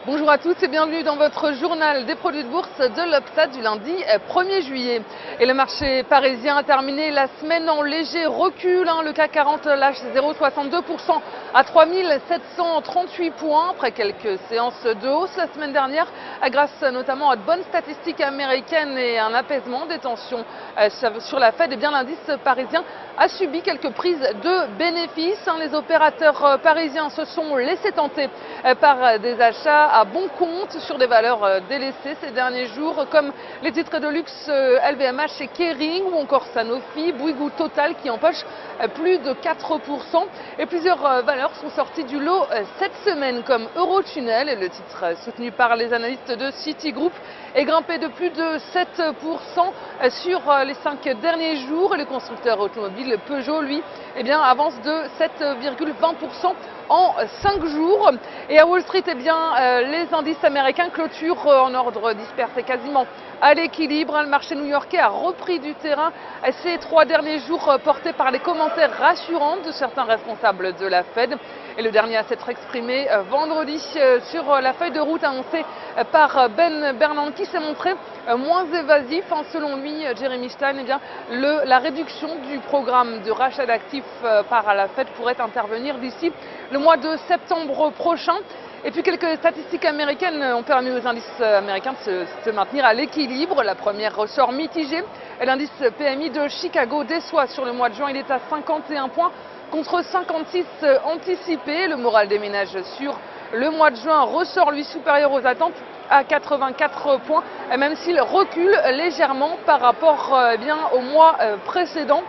Bonjour à tous et bienvenue dans votre journal des produits de bourse de l'Obstat du lundi 1er juillet. Et le marché parisien a terminé la semaine en léger recul. Le CAC 40 lâche 0,62% à 3738 points après quelques séances de hausse la semaine dernière grâce notamment à de bonnes statistiques américaines et un apaisement des tensions sur la Fed. Et bien l'indice parisien a subi quelques prises de bénéfices. Les opérateurs parisiens se sont laissés tenter par des achats à bon compte sur des valeurs délaissées ces derniers jours, comme les titres de luxe LVMH et Kering ou encore Sanofi, Bouygues, Total qui empochent plus de 4%. Et plusieurs valeurs sont sorties du lot cette semaine, comme Eurotunnel, le titre soutenu par les analystes de Citigroup, est grimpé de plus de 7% sur les 5 derniers jours. Et le constructeur automobile Peugeot, lui, avance de 7,20% en 5 jours. Et à Wall Street, les indices américains clôturent en ordre dispersé quasiment à l'équilibre. Le marché new-yorkais a repris du terrain ces 3 derniers jours, porté par les commentaires rassurants de certains responsables de la Fed. Et le dernier à s'être exprimé vendredi sur la feuille de route annoncée par Ben Bernanke, qui s'est montré moins évasif. Selon lui, Jeremy Stein, la réduction du programme de rachat d'actifs par la Fed pourrait intervenir d'ici le mois de septembre prochain. Et puis quelques statistiques américaines ont permis aux indices américains de se maintenir à l'équilibre. La première ressort mitigé. L'indice PMI de Chicago déçoit sur le mois de juin. Il est à 51 points contre 56 anticipés. Le moral des ménages sur le mois de juin ressort lui supérieur aux attentes à 84 points, même s'il recule légèrement par rapport au mois précédent.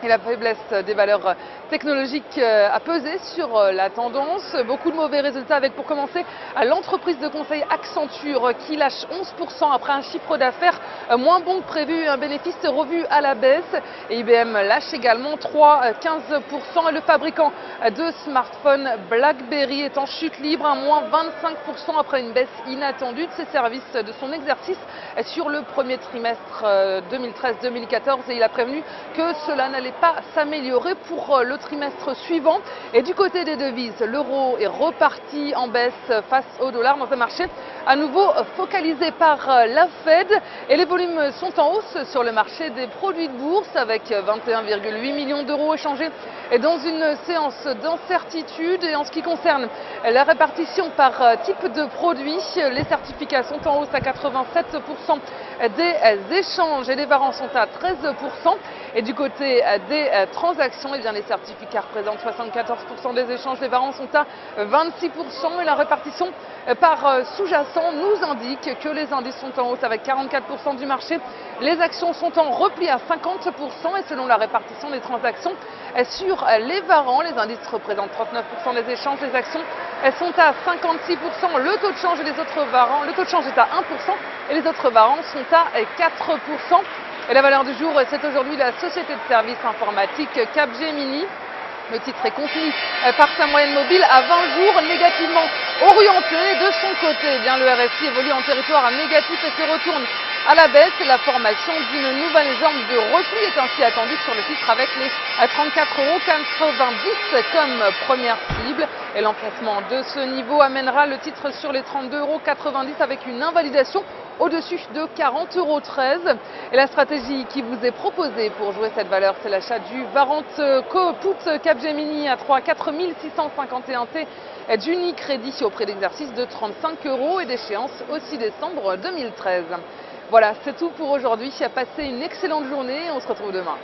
Et la faiblesse des valeurs technologiques a pesé sur la tendance. Beaucoup de mauvais résultats avec, pour commencer, l'entreprise de conseil Accenture qui lâche 11% après un chiffre d'affaires moins bon que prévu et un bénéfice revu à la baisse. Et IBM lâche également 3,15%. Et le fabricant de smartphones BlackBerry est en chute libre, à moins 25% après une baisse inattendue de ses services de son exercice sur le premier trimestre 2013-2014. Et il a prévenu que cela n'allait pas s'améliorer pour le trimestre suivant. Et du côté des devises, l'euro est reparti en baisse face au dollar dans un marché à nouveau focalisé par la Fed. Et les volumes sont en hausse sur le marché des produits de bourse avec 21,8 millions d'euros échangés dans une séance d'incertitude. Et en ce qui concerne la répartition par type de produit, les certificats sont en hausse à 87% des échanges et les varants sont à 13%. Et du côté des transactions, les certificats représentent 74% des échanges, les varants sont à 26%. Et la répartition par sous-jacent nous indique que les indices sont en hausse avec 44% du marché. Les actions sont en repli à 50%. Et selon la répartition des transactions sur les varants, les indices représentent 39% des échanges, les actions sont à 56%. Le taux de change et les autres varants, le taux de change est à 1% et les autres varants sont à 4%. Et la valeur du jour, c'est aujourd'hui la société de services informatiques Capgemini. Le titre est contenu par sa moyenne mobile à 20 jours négativement orientée. De son côté, le RSI évolue en territoire négatif et se retourne à la baisse. Et la formation d'une nouvelle jambe de repli est ainsi attendue sur le titre avec les 34,90 € comme première cible. Et l'enfoncement de ce niveau amènera le titre sur les 32,90 € avec une invalidation au-dessus de 40,13 €. Et la stratégie qui vous est proposée pour jouer cette valeur, c'est l'achat du Warrant Put Capgemini à 4 651 T d'Unicredit au prix d'exercice de 35 € et d'échéance au 6 décembre 2013. Voilà, c'est tout pour aujourd'hui. Passez une excellente journée et on se retrouve demain.